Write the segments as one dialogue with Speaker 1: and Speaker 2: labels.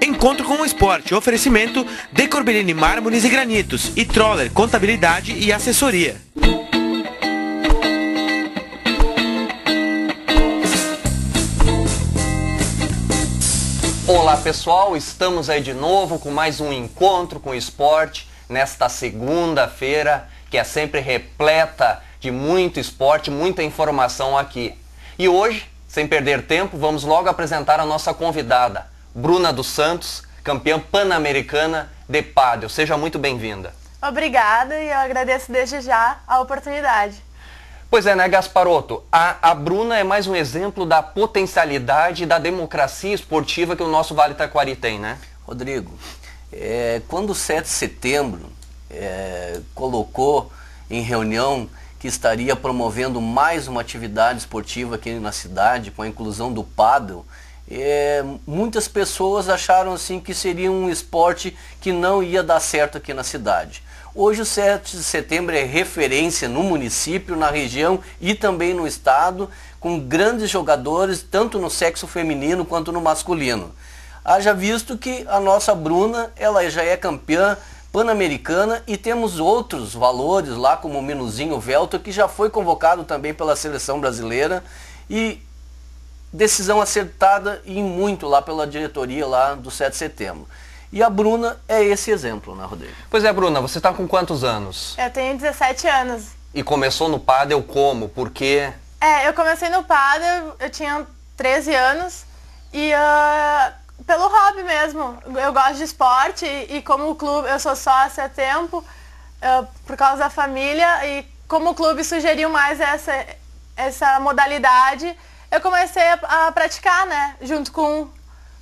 Speaker 1: Encontro com o Esporte, oferecimento de Corbellini Mármores e Granitos e Troller Contabilidade e Assessoria.
Speaker 2: Olá pessoal, estamos aí de novo com mais um Encontro com o Esporte nesta segunda-feira, que é sempre repleta de muito esporte, muita informação aqui. E hoje, sem perder tempo, vamos logo apresentar a nossa convidada, Bruna dos Santos, campeã pan-americana de pádel. Seja muito bem-vinda.
Speaker 3: Obrigada e eu agradeço desde já a oportunidade.
Speaker 2: Pois é, né, Gasparotto? A Bruna é mais um exemplo da potencialidade e da democracia esportiva que o nosso Vale Taquari tem, né?
Speaker 4: Rodrigo, quando o 7 de setembro colocou em reunião que estaria promovendo mais uma atividade esportiva aqui na cidade, com a inclusão do pádel, muitas pessoas acharam assim que seria um esporte que não ia dar certo aqui na cidade. Hoje o 7 de setembro é referência no município, na região e também no estado, com grandes jogadores, tanto no sexo feminino quanto no masculino. Haja visto que a nossa Bruna, ela já é campeã pan-americana e temos outros valores lá, como o Minuzinho Velto, que já foi convocado também pela seleção brasileira, e decisão acertada e muito lá pela diretoria lá do 7 de setembro. E a Bruna é esse exemplo, né, Rodrigo?
Speaker 2: Pois é, Bruna, você está com quantos anos?
Speaker 3: Eu tenho 17 anos.
Speaker 2: E começou no pádel como? Por quê?
Speaker 3: Eu comecei no pádel, eu tinha 13 anos e pelo hobby mesmo. Eu gosto de esporte e como o clube, eu sou sócia há tempo, por causa da família, e como o clube sugeriu mais essa modalidade, eu comecei a praticar, né, junto com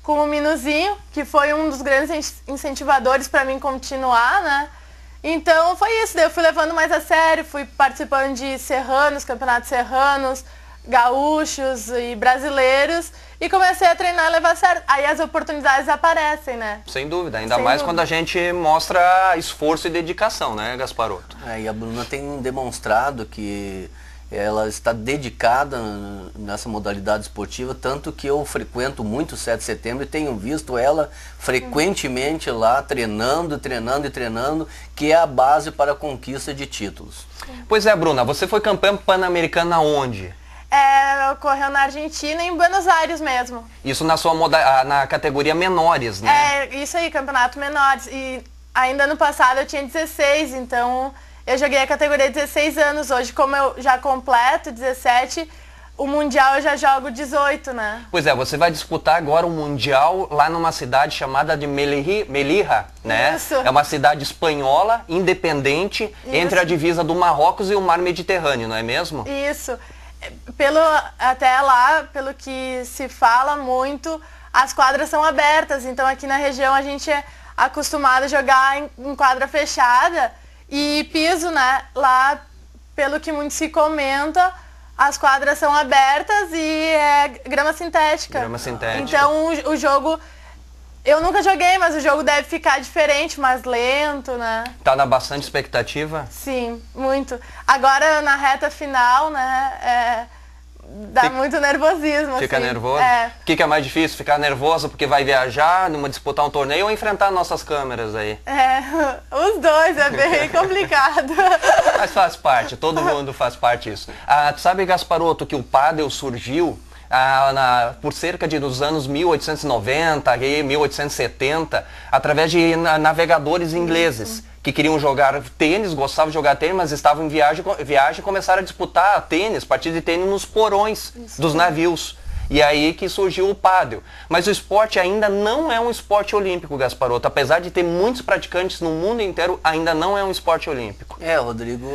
Speaker 3: o Minuzinho, que foi um dos grandes incentivadores para mim continuar, né? Então foi isso, daí eu fui levando mais a sério, fui participando de serranos, campeonatos serranos, gaúchos e brasileiros, e comecei a treinar e levar a sério. Aí as oportunidades aparecem, né?
Speaker 2: Sem dúvida, ainda mais quando a gente mostra esforço e dedicação, né, Gasparotto?
Speaker 4: E a Bruna tem demonstrado que ela está dedicada nessa modalidade esportiva, tanto que eu frequento muito o 7 de setembro e tenho visto ela frequentemente lá treinando, que é a base para a conquista de títulos.
Speaker 2: Pois é, Bruna, você foi campeã pan-americana onde?
Speaker 3: Ocorreu na Argentina, em Buenos Aires mesmo.
Speaker 2: Isso na sua na categoria menores, né?
Speaker 3: Isso aí, campeonato menores. E ainda no passado eu tinha 16, então eu joguei a categoria 16 anos. Hoje, como eu já completo 17, o Mundial eu já jogo 18, né?
Speaker 2: Pois é, você vai disputar agora o Mundial lá numa cidade chamada de Melilla, né?
Speaker 3: Isso.
Speaker 2: É uma cidade espanhola, independente, entre a divisa do Marrocos e o Mar Mediterrâneo, não é mesmo?
Speaker 3: Isso. Até lá, pelo que se fala muito, as quadras são abertas. Então aqui na região a gente é acostumado a jogar em quadra fechada. E piso, né? Lá, pelo que muito se comenta, as quadras são abertas e é grama sintética.
Speaker 2: Grama sintética.
Speaker 3: Então o jogo, eu nunca joguei, mas o jogo deve ficar diferente, mais lento, né? Tá
Speaker 2: na bastante expectativa?
Speaker 3: Sim, muito. Agora na reta final, né? Dá muito nervosismo.
Speaker 2: Fica
Speaker 3: assim.
Speaker 2: nervoso? O que é mais difícil? Ficar nervoso porque vai viajar, disputar um torneio, ou enfrentar nossas câmeras aí?
Speaker 3: Os dois, é bem complicado.
Speaker 2: Mas faz parte, todo mundo faz parte disso. Tu sabe, Gasparotto, que o pádel surgiu por cerca dos anos 1890, 1870, através de navegadores ingleses que queriam jogar tênis, gostavam de jogar tênis, mas estavam em viagem e começaram a disputar tênis, partida de tênis nos porões dos navios. E aí que surgiu o pádel. Mas o esporte ainda não é um esporte olímpico, Gasparotto. Apesar de ter muitos praticantes no mundo inteiro, ainda não é um esporte olímpico.
Speaker 4: Rodrigo,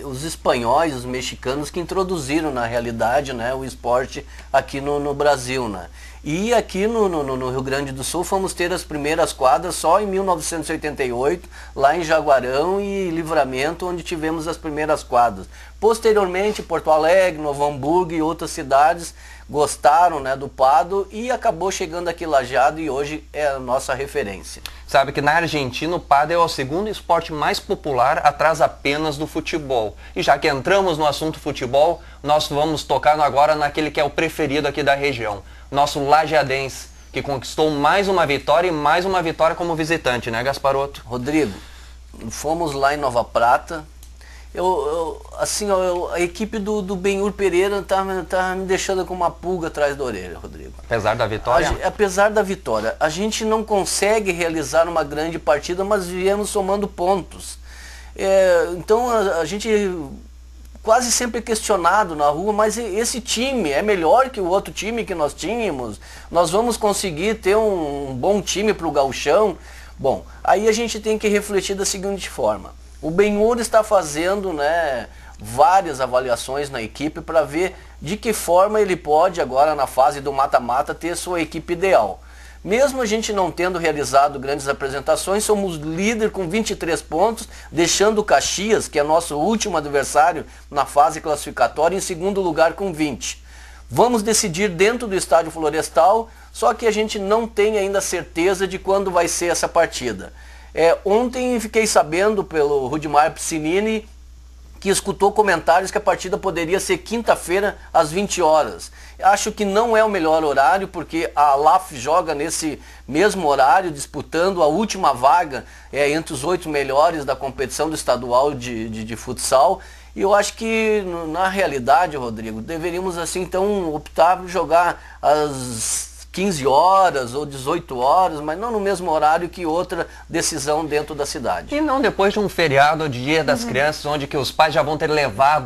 Speaker 4: os espanhóis, os mexicanos que introduziram na realidade, né, o esporte aqui no Brasil, né? E aqui no Rio Grande do Sul fomos ter as primeiras quadras só em 1988, lá em Jaguarão e Livramento, onde tivemos as primeiras quadras. Posteriormente, Porto Alegre, Novo Hamburgo e outras cidades gostaram, né, do pádel e acabou chegando aqui Lajeado e hoje é a nossa referência.
Speaker 2: Sabe que na Argentina o pádel é o segundo esporte mais popular, atrás apenas do futebol. E já que entramos no assunto futebol, nós vamos tocar agora naquele que é o preferido aqui da região, nosso lajeadense, que conquistou mais uma vitória e mais uma vitória como visitante, né, Gasparotto?
Speaker 4: Rodrigo, fomos lá em Nova Prata. A equipe do Benhur Pereira tá me deixando com uma pulga atrás da orelha, Rodrigo.
Speaker 2: Apesar da vitória?
Speaker 4: Apesar da vitória. A gente não consegue realizar uma grande partida, mas viemos somando pontos. Então a gente quase sempre é questionado na rua, mas esse time é melhor que o outro time que nós tínhamos? Nós vamos conseguir ter um bom time para o gauchão? Bom, aí a gente tem que refletir da seguinte forma. O Benhur está fazendo, né, várias avaliações na equipe para ver de que forma ele pode agora na fase do mata-mata ter sua equipe ideal. Mesmo a gente não tendo realizado grandes apresentações, somos líder com 23 pontos, deixando o Caxias, que é nosso último adversário na fase classificatória, em segundo lugar com 20. Vamos decidir dentro do Estádio Florestal, só que a gente não tem ainda certeza de quando vai ser essa partida. Ontem fiquei sabendo pelo Rudimar Piscinini que escutou comentários que a partida poderia ser quinta-feira às 20 horas. Acho que não é o melhor horário, porque a LAF joga nesse mesmo horário, disputando a última vaga entre os 8 melhores da competição do estadual de futsal. E eu acho que, na realidade, Rodrigo, deveríamos assim então optar por jogar às 15 horas ou 18 horas, mas não no mesmo horário que outra decisão dentro da cidade.
Speaker 2: E não depois de um feriado, de Dia das Crianças, onde que os pais já vão ter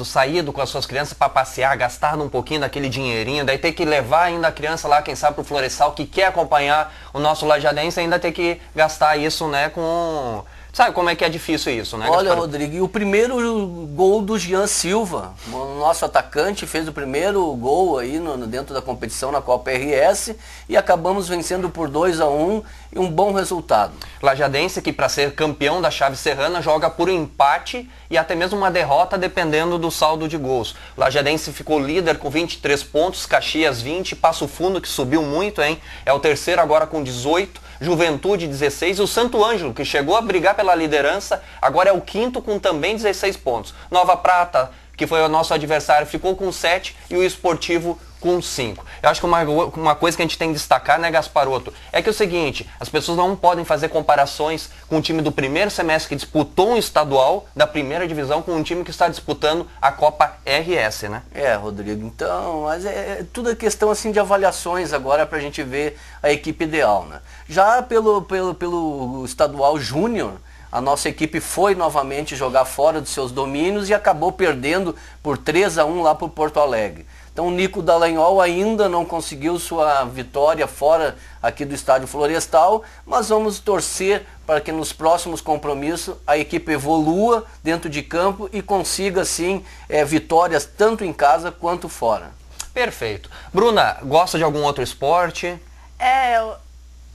Speaker 2: saído com as suas crianças para passear, gastado um pouquinho daquele dinheirinho, daí ter que levar ainda a criança lá, quem sabe, pro Florestal, que quer acompanhar o nosso lajadense, ainda ter que gastar isso, né, com... Sabe como é que é difícil isso, né?
Speaker 4: Olha, Rodrigo, e o primeiro gol do Jean Silva, o nosso atacante, fez o primeiro gol aí dentro da competição na Copa RS e acabamos vencendo por 2-1 e um bom resultado. Lajadense
Speaker 2: que para ser campeão da chave serrana joga por empate e até mesmo uma derrota dependendo do saldo de gols. Lajadense ficou líder com 23 pontos, Caxias 20, Passo Fundo que subiu muito, hein? É o terceiro agora com 18. Juventude 16 e o Santo Ângelo, que chegou a brigar pela liderança, agora é o quinto com também 16 pontos. Nova Prata, que foi o nosso adversário, ficou com 7 e o Esportivo com 5. Eu acho que uma coisa que a gente tem que destacar, né, Gasparotto, é que é o seguinte, as pessoas não podem fazer comparações com o time do primeiro semestre que disputou um estadual da primeira divisão com um time que está disputando a Copa RS, né?
Speaker 4: Rodrigo, então, mas tudo é questão assim de avaliações agora para a gente ver a equipe ideal, né? Já pelo estadual júnior, a nossa equipe foi novamente jogar fora dos seus domínios e acabou perdendo por 3-1 lá para o Porto Alegre. Então o Nico Dallagnol ainda não conseguiu sua vitória fora aqui do Estádio Florestal, mas vamos torcer para que nos próximos compromissos a equipe evolua dentro de campo e consiga sim vitórias tanto em casa quanto fora.
Speaker 2: Perfeito. Bruna, gosta de algum outro esporte?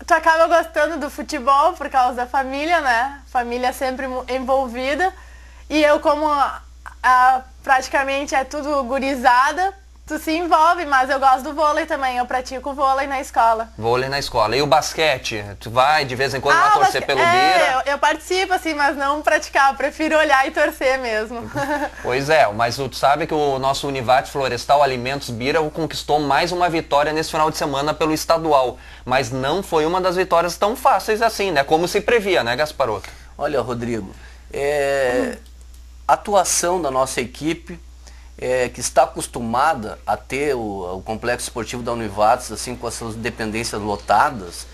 Speaker 3: Tu acaba gostando do futebol por causa da família, né? Família sempre envolvida. E eu, como praticamente é tudo gurizada, tu se envolve, mas eu gosto do vôlei também. Eu pratico vôlei na escola.
Speaker 2: Vôlei na escola. E o basquete? Tu vai de vez em quando lá torcer pelo Bira?
Speaker 3: Eu participo, assim, mas não praticar. Eu prefiro olhar e torcer mesmo.
Speaker 2: Pois é, mas tu sabe que o nosso Univat Florestal Alimentos Bira conquistou mais uma vitória nesse final de semana pelo estadual. Mas não foi uma das vitórias tão fáceis assim, né? Como se previa, né, Gasparotto?
Speaker 4: Olha, Rodrigo, a atuação da nossa equipe, que está acostumada a ter o complexo esportivo da Univates, assim, com as suas dependências lotadas,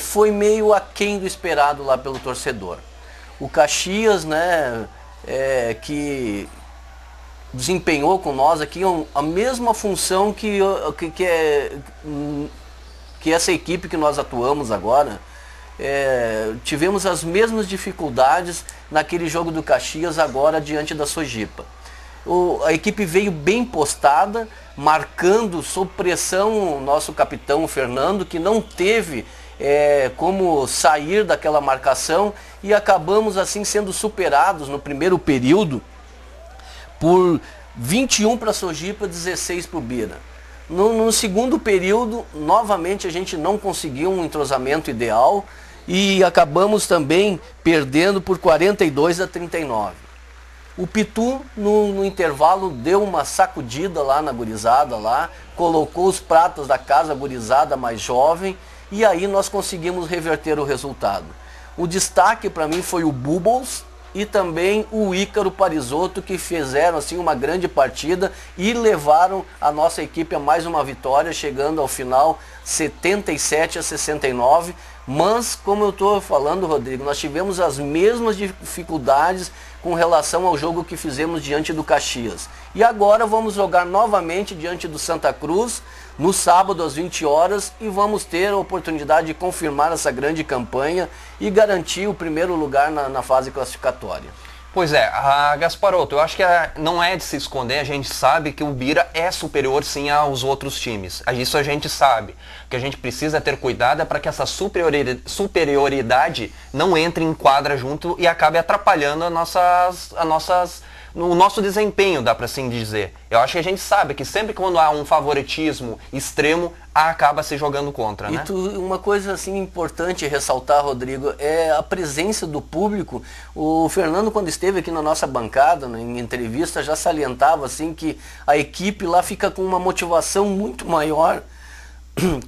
Speaker 4: foi meio aquém do esperado lá pelo torcedor. O Caxias, né, que desempenhou com nós aqui a mesma função que essa equipe que nós atuamos agora, tivemos as mesmas dificuldades naquele jogo do Caxias agora diante da Sojipa. A equipe veio bem postada, marcando sob pressão o nosso capitão, o Fernando, que não teve como sair daquela marcação e acabamos assim sendo superados no primeiro período por 21 para a Sojipa, 16 para o Bira. No segundo período, novamente a gente não conseguiu um entrosamento ideal e acabamos também perdendo por 42-39. O Pitu, no intervalo, deu uma sacudida lá na gurizada, colocou os pratos da casa gurizada mais jovem e aí nós conseguimos reverter o resultado. O destaque para mim foi o Bubbles e também o Ícaro Parisotto, que fizeram assim uma grande partida e levaram a nossa equipe a mais uma vitória, chegando ao final 77-69. Mas, como eu estou falando, Rodrigo, nós tivemos as mesmas dificuldades com relação ao jogo que fizemos diante do Caxias. E agora vamos jogar novamente diante do Santa Cruz, no sábado às 20 horas, e vamos ter a oportunidade de confirmar essa grande campanha e garantir o primeiro lugar na fase classificatória.
Speaker 2: Pois é, Gasparotto, eu acho que não é de se esconder, a gente sabe que o Bira é superior sim aos outros times. Isso a gente sabe. O que a gente precisa ter cuidado é para que essa superioridade não entre em quadra junto e acabe atrapalhando o nosso desempenho, dá para assim dizer. Eu acho que a gente sabe que sempre quando há um favoritismo extremo, acaba se jogando contra, né?
Speaker 4: Uma coisa assim importante ressaltar, Rodrigo, é a presença do público. O Fernando, quando esteve aqui na nossa bancada, em entrevista, já salientava assim que a equipe lá fica com uma motivação muito maior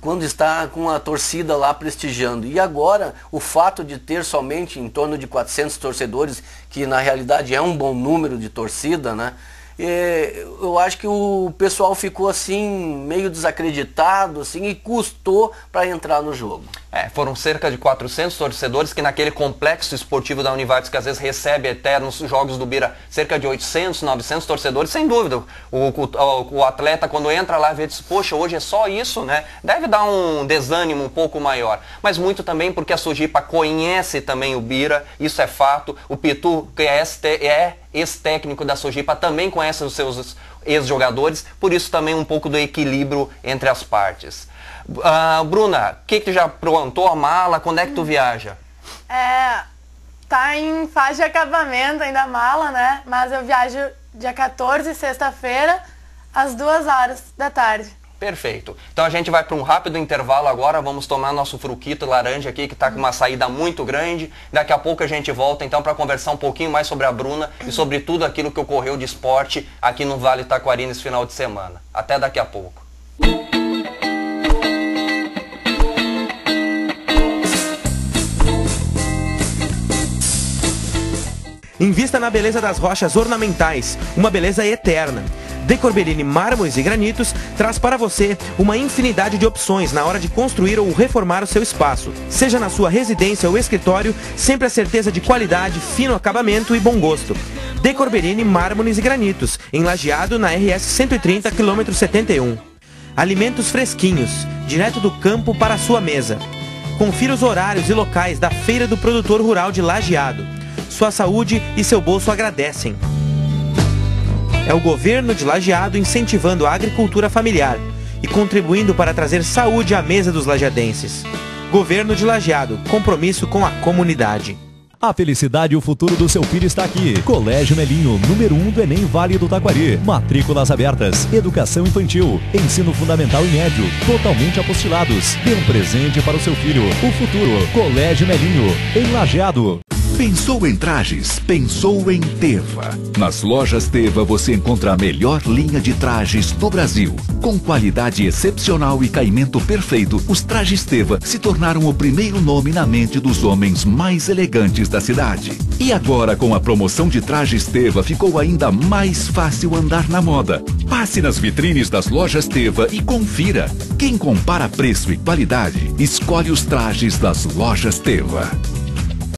Speaker 4: quando está com a torcida lá prestigiando. E agora, o fato de ter somente em torno de 400 torcedores, que na realidade é um bom número de torcida, né? Eu acho que o pessoal ficou assim, meio desacreditado, assim, e custou para entrar no jogo.
Speaker 2: Foram cerca de 400 torcedores que naquele complexo esportivo da Univates, que às vezes recebe até nos jogos do Bira cerca de 800, 900 torcedores, sem dúvida. O atleta, quando entra lá, vê, diz, poxa, hoje é só isso, né? Deve dar um desânimo um pouco maior. Mas muito também porque a Sojipa conhece também o Bira, isso é fato. O Pitu, que é ex-técnico da Sojipa, também conhece os seus ex-jogadores, por isso também um pouco do equilíbrio entre as partes. Bruna, o que tu já aprontou a mala? Quando é que tu viaja?
Speaker 3: Tá em fase de acabamento ainda a mala, né? Mas eu viajo dia 14, sexta-feira, às 2 horas da tarde.
Speaker 2: Perfeito. Então a gente vai para um rápido intervalo agora, vamos tomar nosso fruquito laranja aqui, que está com uma saída muito grande. Daqui a pouco a gente volta então para conversar um pouquinho mais sobre a Bruna e sobre tudo aquilo que ocorreu de esporte aqui no Vale Taquari nesse final de semana. Até daqui a pouco.
Speaker 1: Invista na beleza das rochas ornamentais, uma beleza eterna. De Corbellini Mármores e Granitos traz para você uma infinidade de opções na hora de construir ou reformar o seu espaço. Seja na sua residência ou escritório, sempre a certeza de qualidade, fino acabamento e bom gosto. De Corbellini Mármores e Granitos, em Lajeado, na RS 130, km 71. Alimentos fresquinhos, direto do campo para a sua mesa. Confira os horários e locais da Feira do Produtor Rural de Lajeado. Sua saúde e seu bolso agradecem. É o governo de Lajeado incentivando a agricultura familiar e contribuindo para trazer saúde à mesa dos lajeadenses. Governo de Lajeado, compromisso com a comunidade.
Speaker 5: A felicidade e o futuro do seu filho está aqui. Colégio Melinho, número 1 do Enem Vale do Taquari. Matrículas abertas. Educação infantil. Ensino fundamental e médio. Totalmente apostilados. Dê um presente para o seu filho. O futuro. Colégio Melinho, em Lajeado.
Speaker 6: Pensou em trajes? Pensou em Teva. Nas lojas Teva você encontra a melhor linha de trajes do Brasil. Com qualidade excepcional e caimento perfeito, os trajes Teva se tornaram o primeiro nome na mente dos homens mais elegantes da cidade. E agora, com a promoção de trajes Teva, ficou ainda mais fácil andar na moda. Passe nas vitrines das lojas Teva e confira. Quem compara preço e qualidade, escolhe os trajes das lojas Teva.